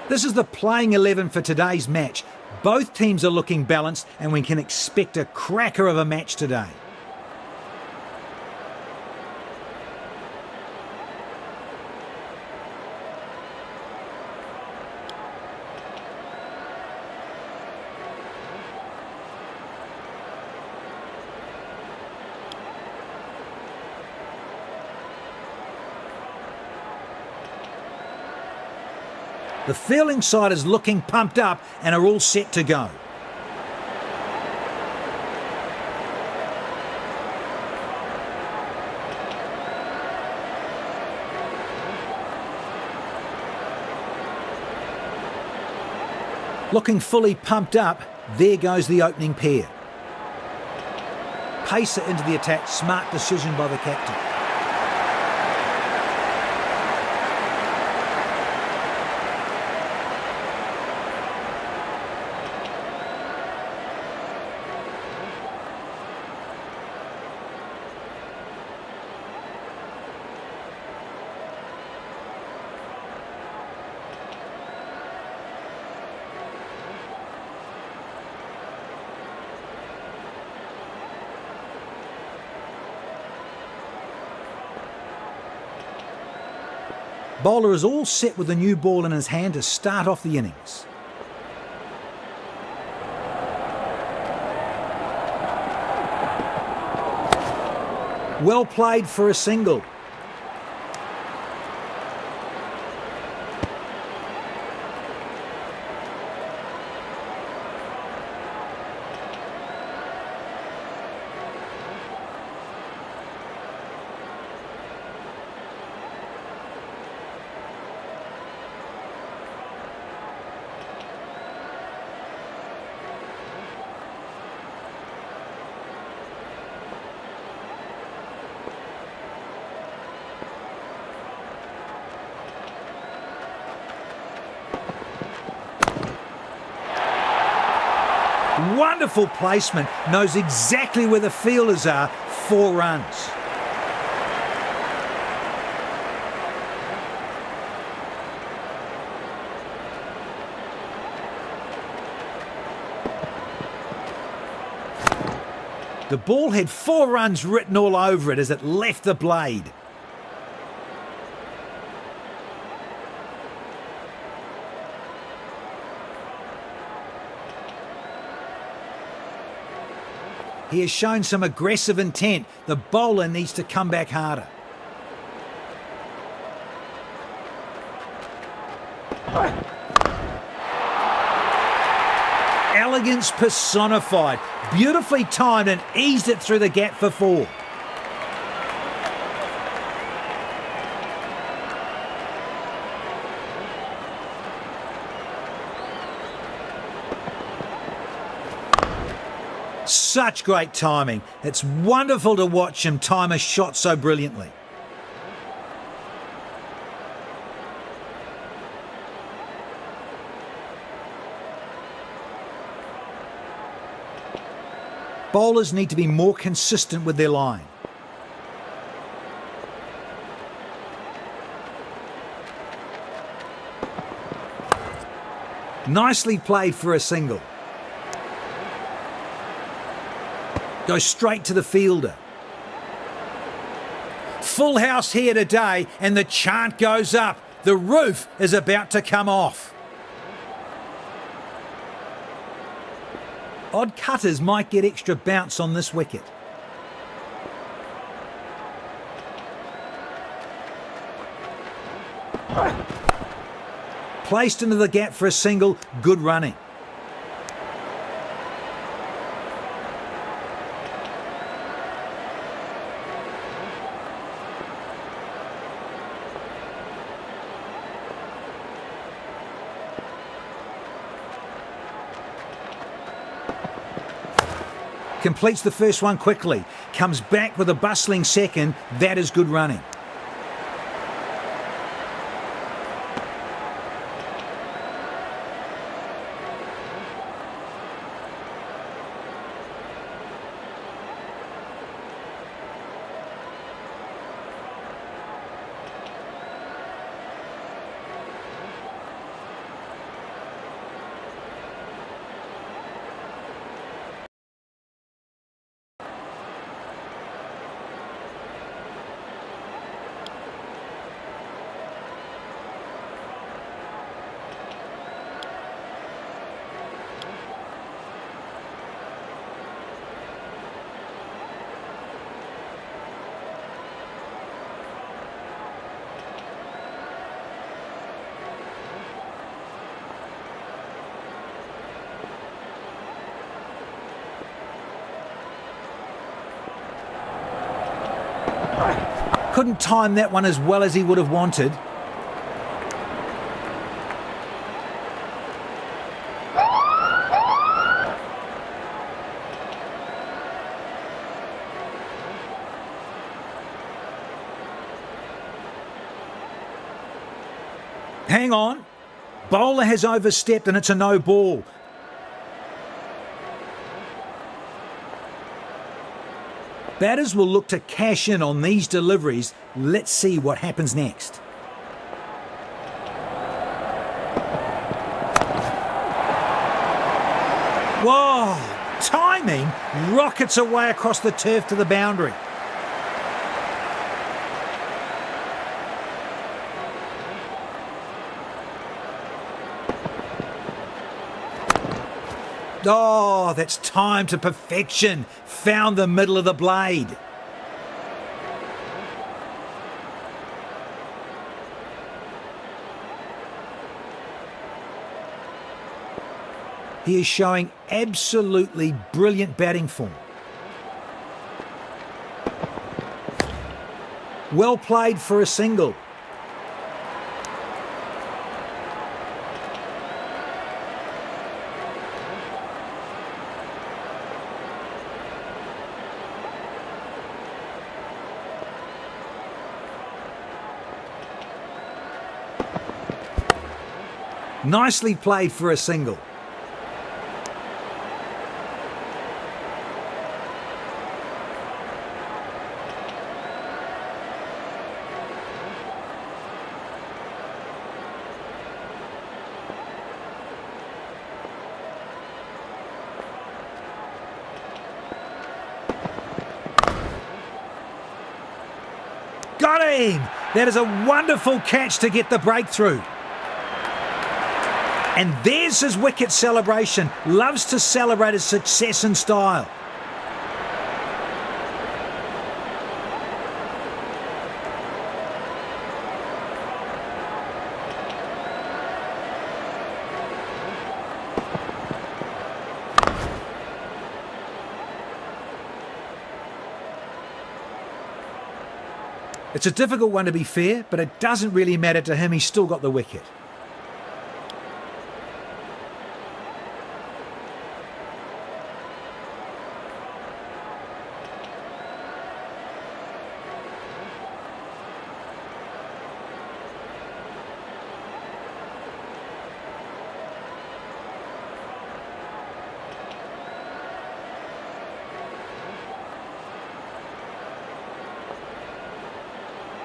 This is the playing 11 for today's match. Both teams are looking balanced and we can expect a cracker of a match today. The fielding side is looking pumped up and are all set to go. Looking fully pumped up, there goes the opening pair. Pacer into the attack, smart decision by the captain. Bowler is all set with the new ball in his hand to start off the innings. Well played for a single. Wonderful placement, knows exactly where the fielders are, 4 runs. The ball had 4 runs written all over it as it left the blade. He has shown some aggressive intent. The bowler needs to come back harder. Elegance personified. Beautifully timed and eased it through the gap for 4. Such great timing. It's wonderful to watch him time a shot so brilliantly. Bowlers need to be more consistent with their line. Nicely played for a single. Goes straight to the fielder. Full house here today and the chant goes up. The roof is about to come off. Odd cutters might get extra bounce on this wicket. Placed into the gap for a single, good running. Completes the first one quickly. Comes back with a bustling second. That is good running. Couldn't time that one as well as he would have wanted. Hang on. Bowler has overstepped and it's a no ball. Batters will look to cash in on these deliveries. Let's see what happens next. Whoa! Timing rockets away across the turf to the boundary. Oh, that's timed to perfection. Found the middle of the blade. He is showing absolutely brilliant batting form. Well played for a single. Nicely played for a single. Got him! That is a wonderful catch to get the breakthrough. And there's his wicket celebration. Loves to celebrate his success in style. It's a difficult one to be fair, but it doesn't really matter to him. He's still got the wicket.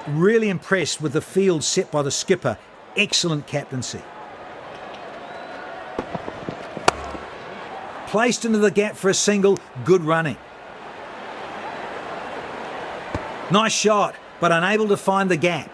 Really impressed with the field set by the skipper. Excellent captaincy. Placed into the gap for a single. Good running. Nice shot, but unable to find the gap.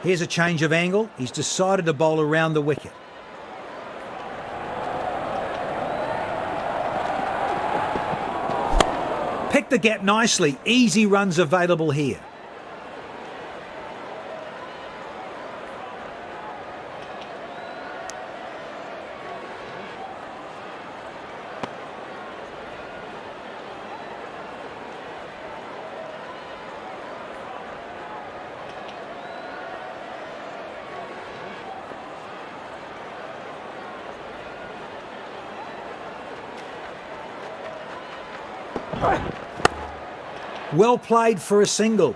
Here's a change of angle. He's decided to bowl around the wicket. Picked the gap nicely. Easy runs available here. Well played for a single.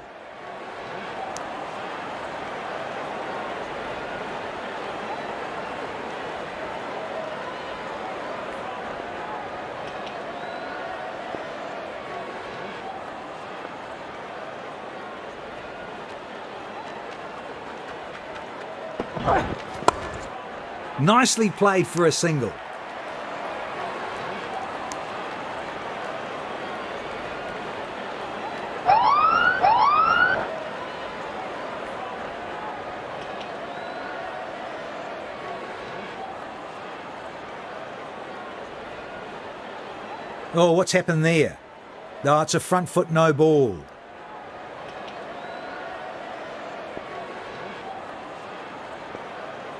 Nicely played for a single. Oh, what's happened there? Oh, it's a front foot no ball.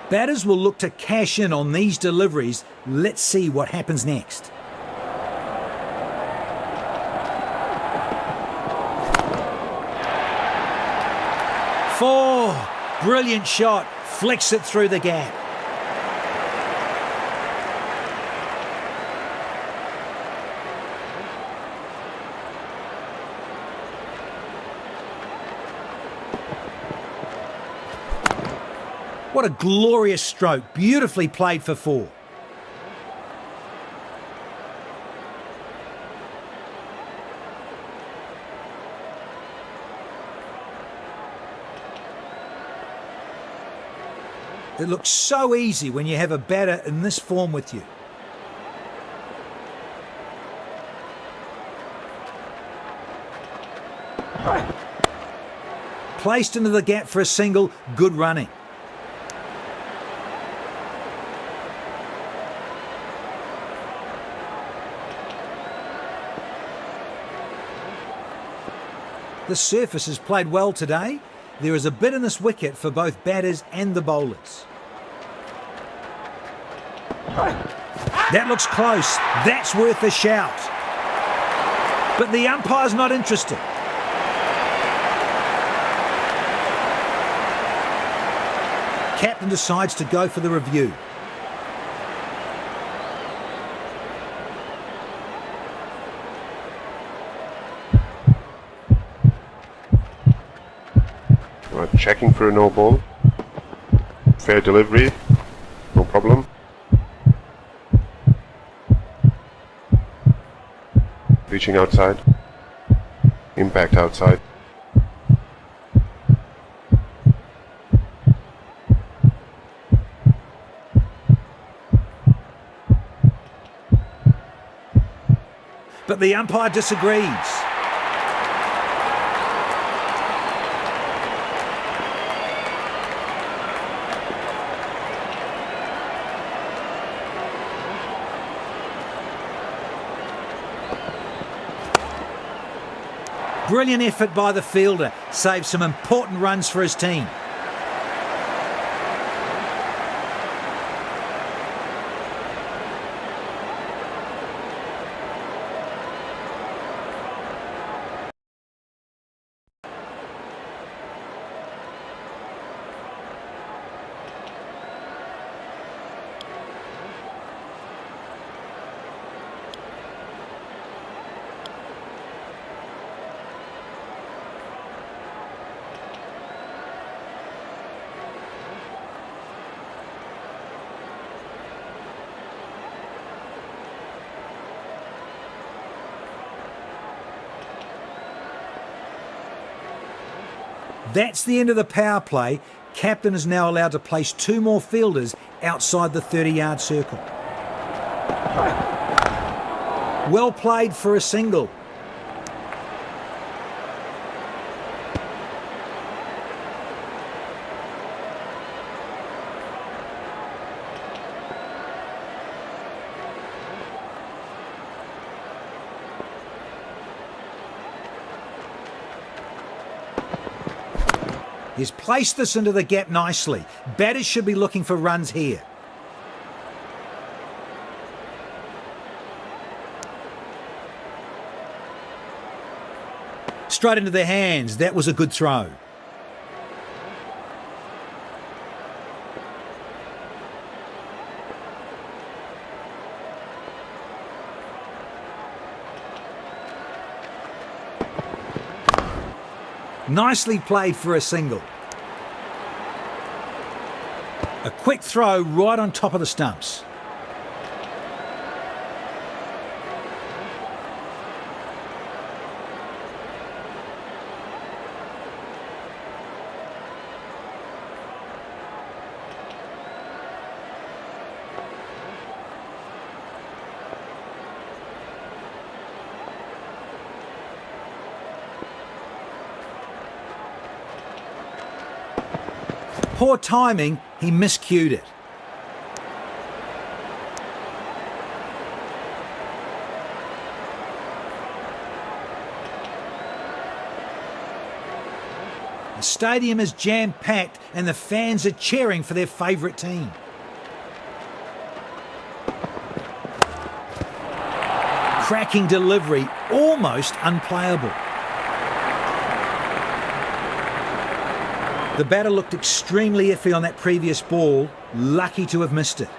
Batters will look to cash in on these deliveries. Let's see what happens next. Four. Brilliant shot. Flicks it through the gap. What a glorious stroke. Beautifully played for four. It looks so easy when you have a batter in this form with you. Placed into the gap for a single. Good running. The surface has played well today. There is a bit in this wicket for both batters and the bowlers. That looks close. That's worth a shout. But the umpire's not interested. Captain decides to go for the review. Checking for a no ball. Fair delivery, no problem. Reaching outside. Impact outside. But the umpire disagrees. Brilliant effort by the fielder. Saved some important runs for his team. That's the end of the power play. Captain is now allowed to place two more fielders outside the 30-yard circle. Well played for a single. He's placed this into the gap nicely. Batters should be looking for runs here. Straight into their hands. That was a good throw. Nicely played for a single. A quick throw right on top of the stumps. Poor timing, he miscued it. The stadium is jam-packed and the fans are cheering for their favourite team. Cracking delivery, almost unplayable. The batter looked extremely iffy on that previous ball, lucky to have missed it.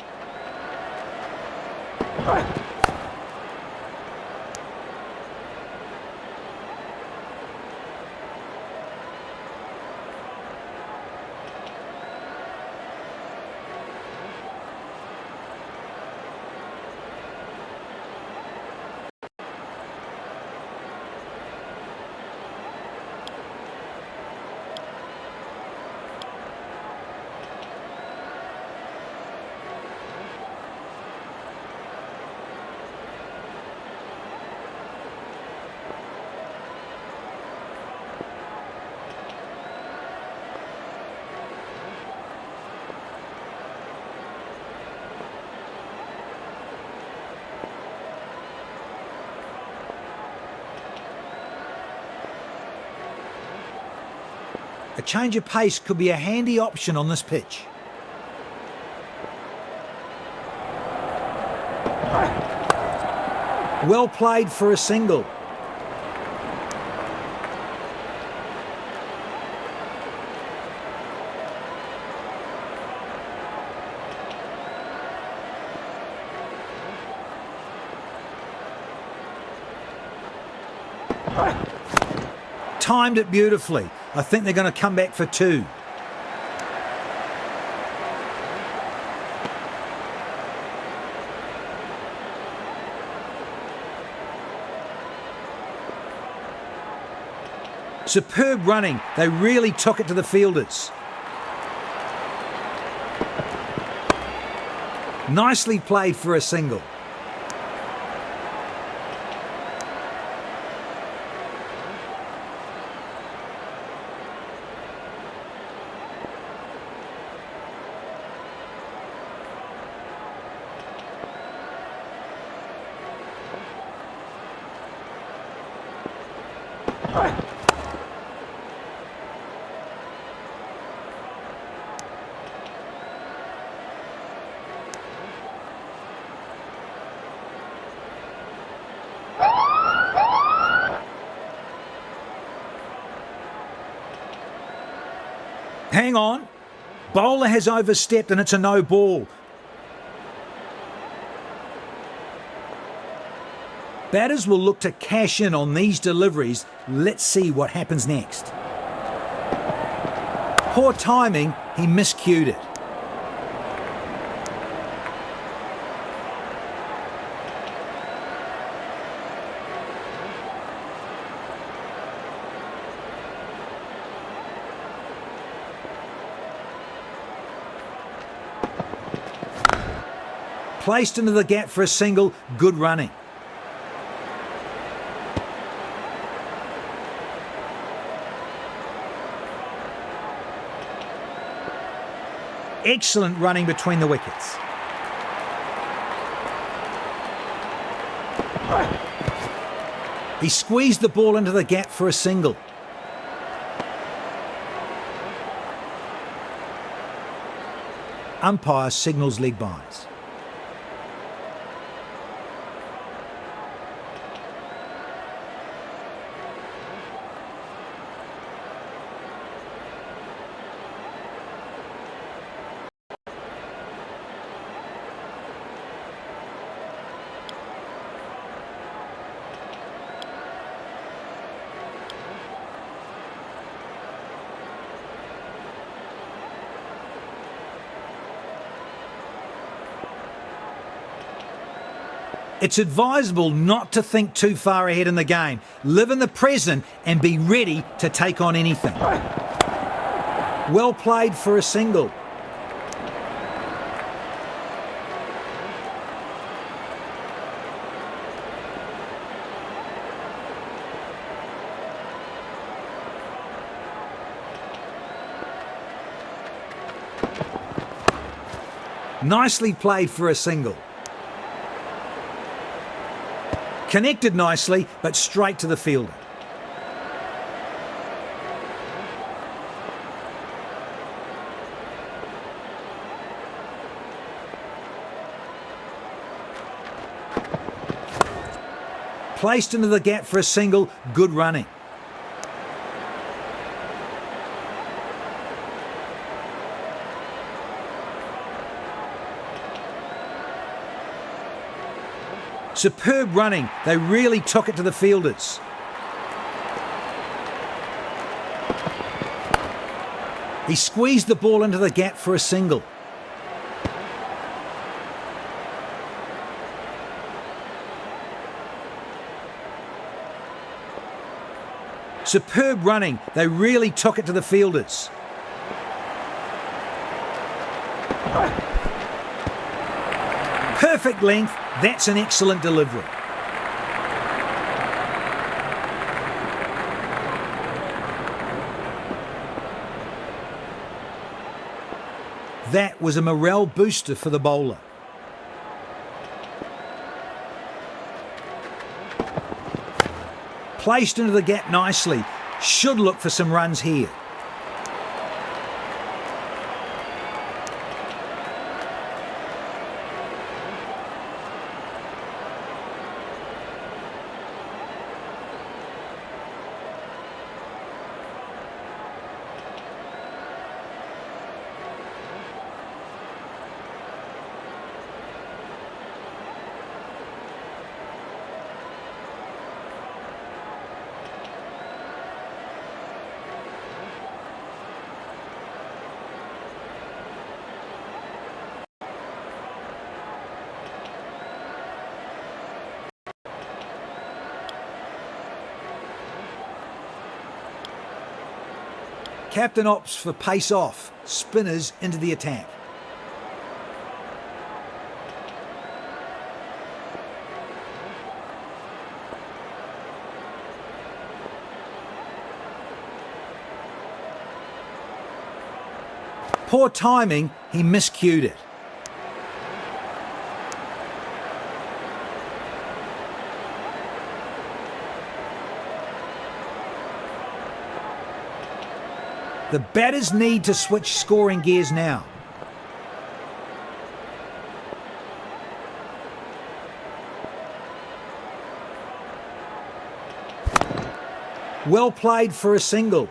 A change of pace could be a handy option on this pitch. Well played for a single. Timed it beautifully. I think they're going to come back for two. Superb running. They really took it to the fielders. Nicely played for a single. Hang on. Bowler has overstepped and it's a no ball. Batters will look to cash in on these deliveries. Let's see what happens next. Poor timing, he miscued it. Placed into the gap for a single, good running. Excellent running between the wickets. He squeezed the ball into the gap for a single. Umpire signals leg byes. It's advisable not to think too far ahead in the game. Live in the present and be ready to take on anything. Well played for a single. Nicely played for a single. Connected nicely, but straight to the fielder. Placed into the gap for a single, good running. Superb running. They really took it to the fielders. He squeezed the ball into the gap for a single. Superb running. They really took it to the fielders. Perfect length. That's an excellent delivery. That was a morale booster for the bowler. Placed into the gap nicely. Should look for some runs here. Captain opts for pace off, spinners into the attack. Poor timing, he miscued it. The batters need to switch scoring gears now. Well played for a single.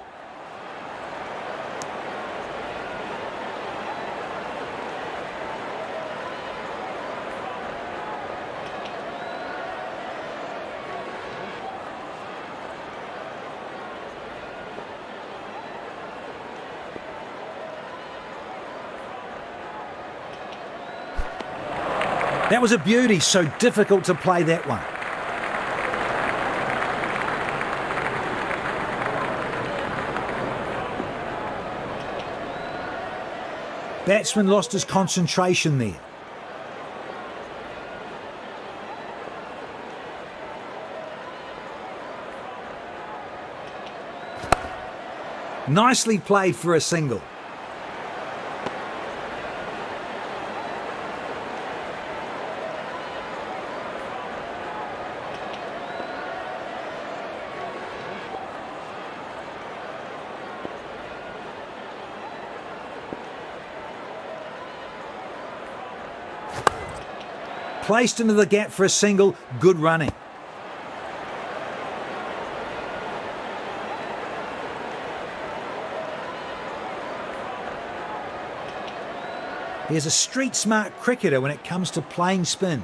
That was a beauty, so difficult to play that one. Batsman lost his concentration there. Nicely played for a single. Placed into the gap for a single, good running. He's a street-smart cricketer when it comes to playing spin.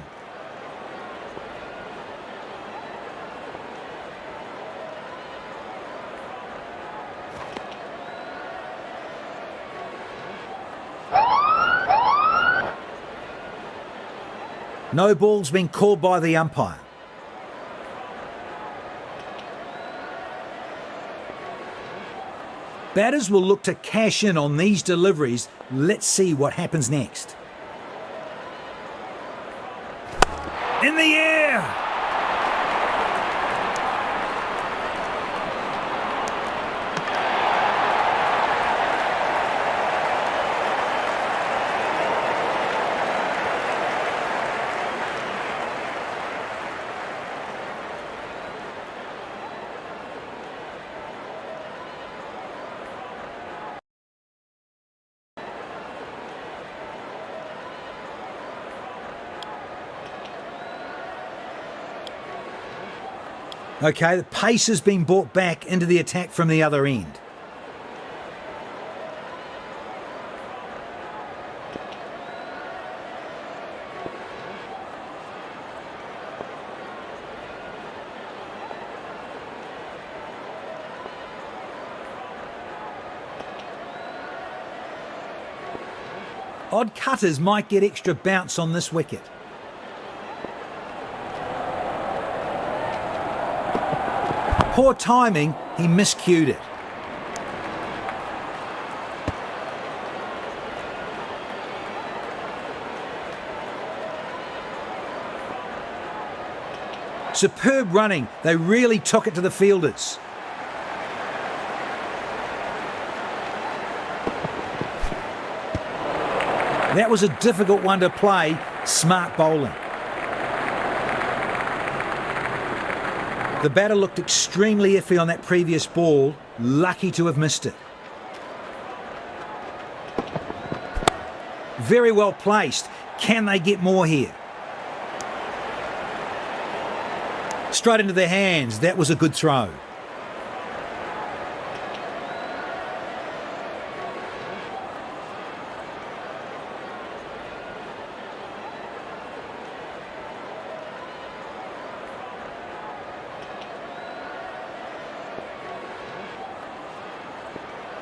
No ball's been called by the umpire. Batters will look to cash in on these deliveries. Let's see what happens next. In the air! Okay, the pace has been brought back into the attack from the other end. Odd cutters might get extra bounce on this wicket. Poor timing, he miscued it. Superb running, they really took it to the fielders. That was a difficult one to play, smart bowling. The batter looked extremely iffy on that previous ball, lucky to have missed it. Very well placed. Can they get more here? Straight into their hands. That was a good throw.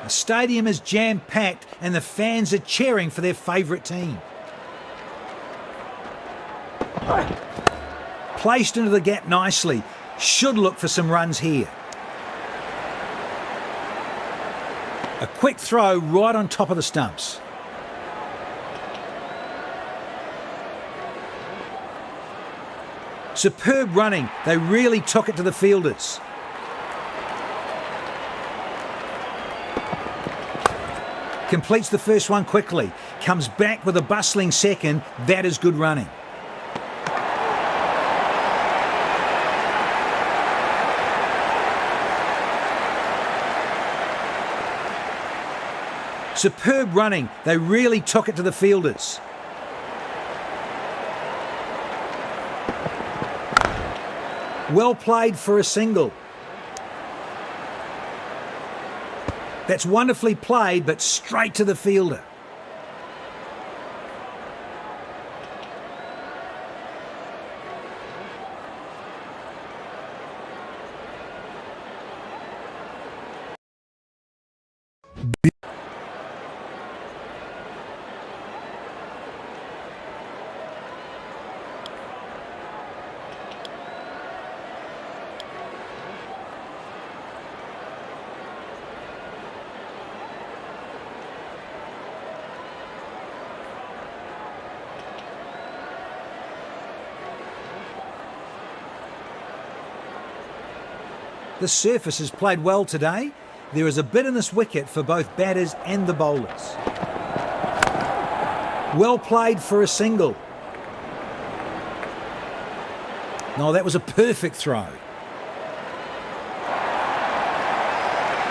The stadium is jam-packed and the fans are cheering for their favourite team. Placed into the gap nicely. Should look for some runs here. A quick throw right on top of the stumps. Superb running. They really took it to the fielders. Completes the first one quickly. Comes back with a bustling second. That is good running. Superb running. They really took it to the fielders. Well played for a single. That's wonderfully played, but straight to the fielder. The surface has played well today. There is a bit in this wicket for both batters and the bowlers. Well played for a single. No, that was a perfect throw.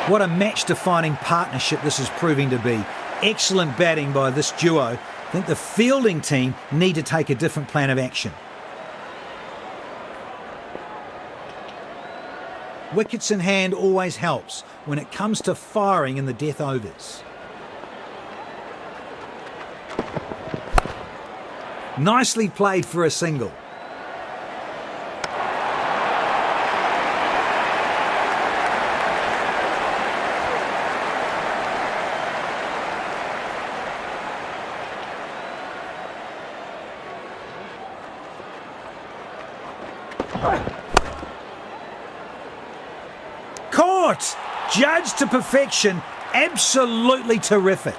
What a match-defining partnership this is proving to be. Excellent batting by this duo. I think the fielding team need to take a different plan of action. Wickets in hand always helps when it comes to firing in the death overs. Nicely played for a single. Caught! Judged to perfection. Absolutely terrific.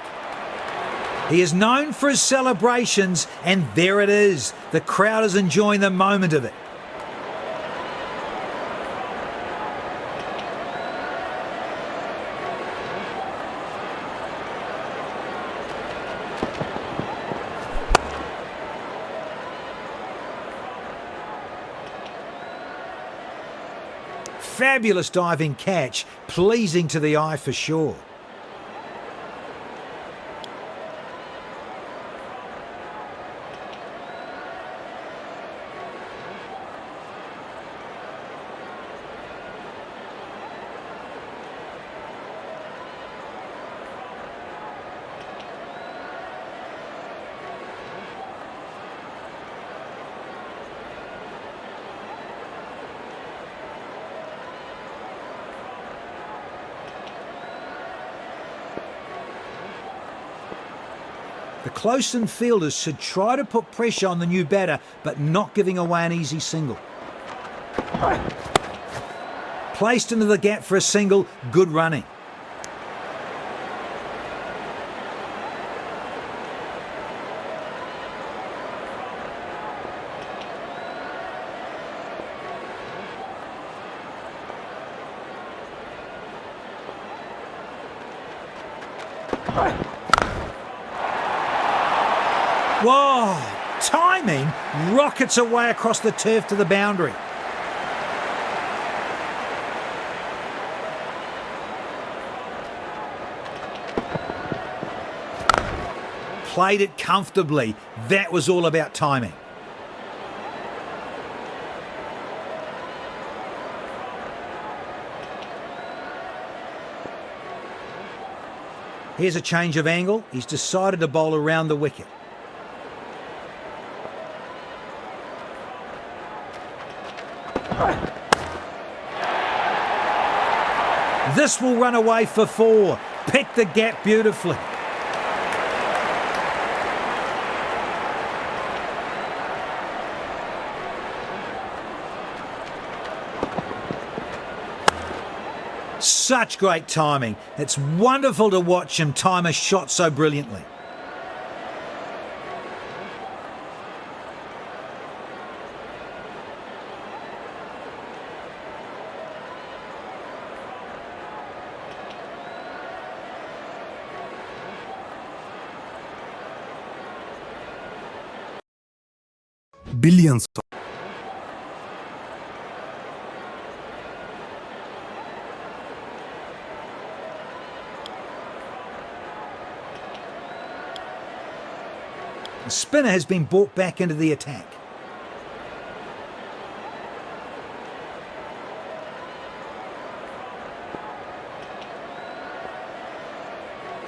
He is known for his celebrations, and there it is. The crowd is enjoying the moment of it. Fabulous diving catch, pleasing to the eye for sure. The close-in fielders should try to put pressure on the new batter, but not giving away an easy single. Placed into the gap for a single, good running. Whoa! Timing rockets away across the turf to the boundary. Played it comfortably. That was all about timing. Here's a change of angle. He's decided to bowl around the wicket. This will run away for 4. Picked the gap beautifully. Such great timing. It's wonderful to watch him time a shot so brilliantly. Billions. The spinner has been brought back into the attack.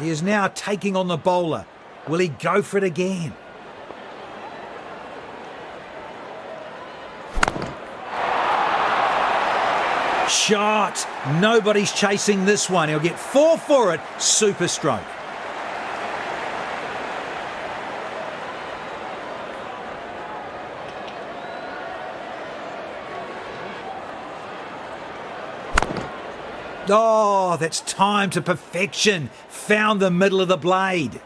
He is now taking on the bowler. Will he go for it again? Shot! Nobody's chasing this one. He'll get 4 for it. Super stroke. Oh, that's timed to perfection. Found the middle of the blade.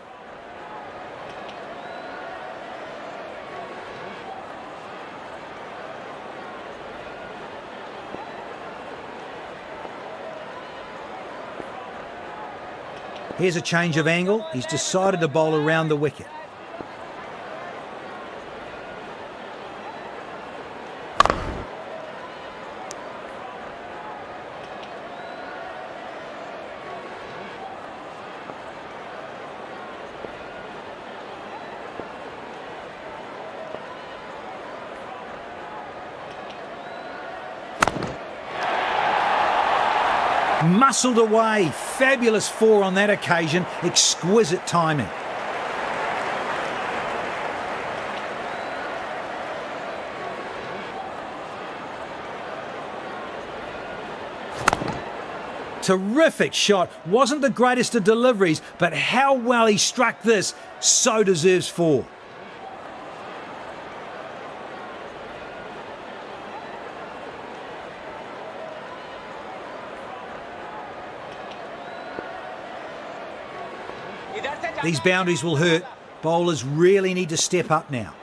Here's a change of angle. He's decided to bowl around the wicket. Muscled away. Fabulous 4 on that occasion. Exquisite timing. Terrific shot. Wasn't the greatest of deliveries, but how well he struck this. So deserves 4. These boundaries will hurt. Bowlers really need to step up now.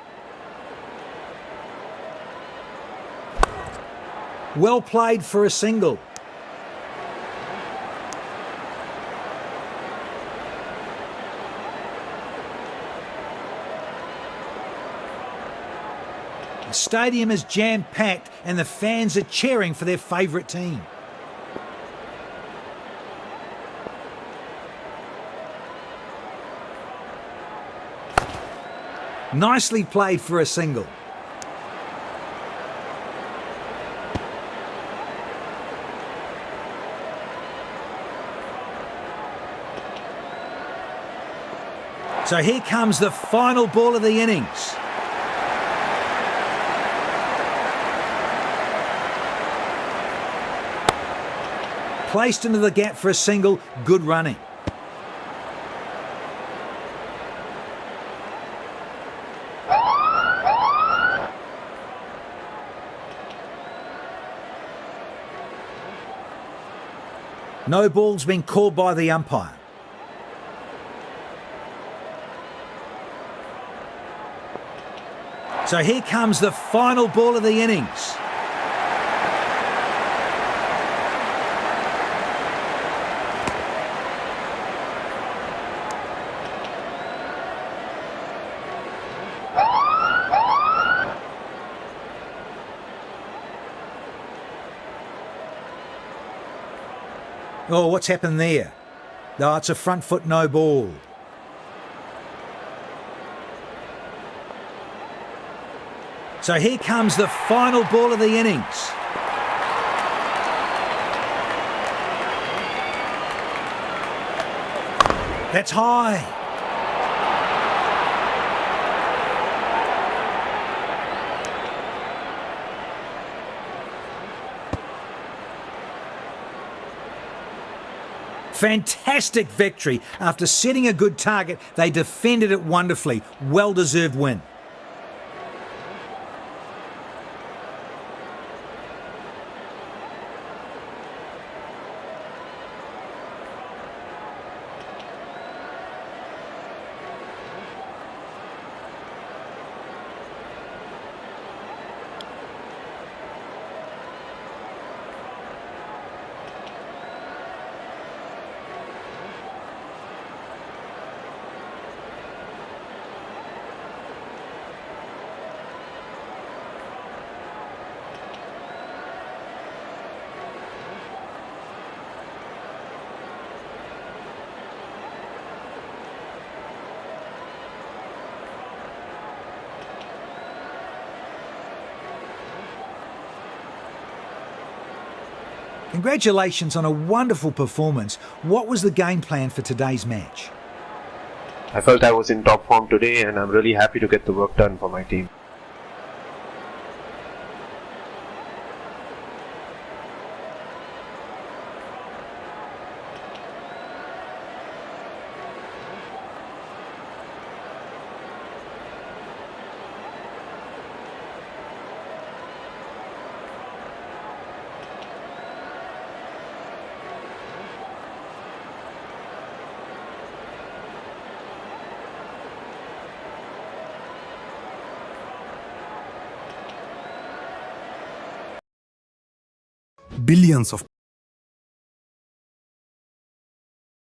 Well played for a single. The stadium is jam-packed and the fans are cheering for their favourite team. Nicely played for a single. So here comes the final ball of the innings. Placed into the gap for a single, good running. No ball's been called by the umpire. So here comes the final ball of the innings. Oh, what's happened there? Oh, it's a front foot no ball. So here comes the final ball of the innings. That's high. Fantastic victory. After setting a good target, they defended it wonderfully. Well-deserved win. Congratulations on a wonderful performance. What was the game plan for today's match? I felt I was in top form today and I'm really happy to get the work done for my team. Billions of